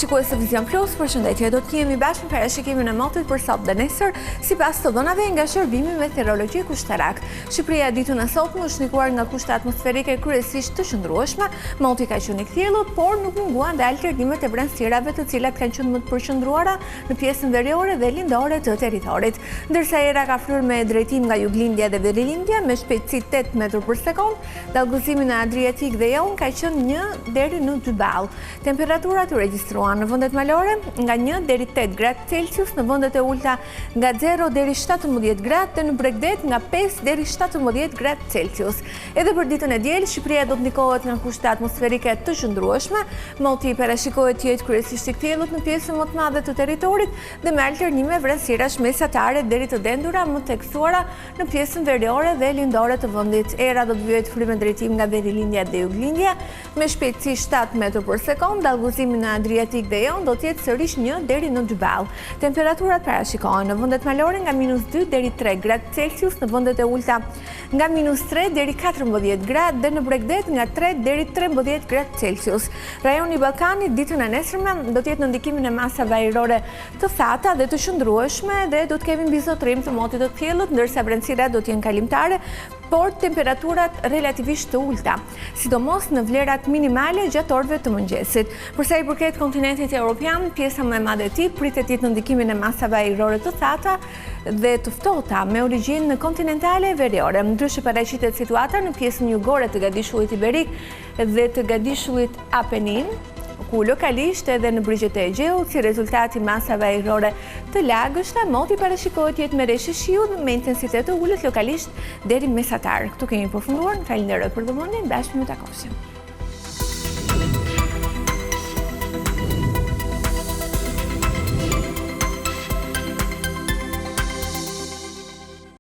Shikues të Vizion Plus, përshëndetje, do të jemi bashkë në parashikimin e motit për sot dhe nesër, sipas të dhënave nga shërbimi meteorologji kushtarak. Shqipëria ditën e sotme është ndikuar nga kushte atmosferike kryesisht të qëndrueshme, moti ka qenë i kthjellët, por nuk munguan dhe alternimet e vranësirave të cilat kanë qenë më të përqendruara në pjesën veriore dhe lindore të territorit. Ndërsa era ka flyer me drejtim nga juglindja dhe verilindja me shpejtësi 8 metër për sekond, dallgëzimi në Adriatik dhe Jon ka qenë 1 deri në 2 ball. Temperaturat u regjistruan në vendet malore nga 1 deri 8 gradë Celsius, në vendet e ulta nga 0 deri 17 gradë dhe në Bregdet nga 5 deri 17 gradë Celsius. Edhe për ditën e diel, Shqipëria do të ndikohet nga kushte atmosferike të qëndrueshme, moti parashikohet të jetë kryesisht i kthjellët në pjesën më të madhe të territorit dhe me alternime vranësirash mesatare deri të dendura më të kthuara në pjesën veriore dhe lindore të vendit. Era do të vyhet frymë drejtim nga verilindja dhe juglindja me shpejtësi 7 metër për sekond, dallgëzimi në Adriatik dhe Jon do të jetë sërish 1 deri në 2 ball. Temperaturat parashikohen në vendet malore nga -2 deri 3 gradë Celsius, në vendet e ulta nga -3 deri 14 gradë dhe në Bregdet nga 3 deri 13 gradë Celsius. Rajoni i Ballkanit ditën e nesërme do të jetë në ndikimin e masave ajrore të thata dhe të qëndrueshme dhe do të kemi mbizotrim të motit të kthjellët, ndërsa vranësirat do të jenë kalimtare, por temperaturat relativisht të ulta, sidomos në vlerat minimale gjatë orëve të mëngjesit. Për sa i përket kontinentit evropian, pjesa më e madhe e tij pritet të jetë në ndikimin e masave ajrore të thata dhe të ftohta me origjinë kontinentale veriore. Ndryshe paraqitet situata në pjesën jugore të Gadishullit Iberik dhe të Gadishullit Apenin, ku lokalisht edhe në brigjet e Egjeut, si rezultat i masave ajrore të lagështa, moti parashikohet të jetë me reshë shiu me intensitet të ulët lokalisht deri mesatar. Këtu kemi përfunduar, falenderoj për vëmendjen, bashkë më takosim.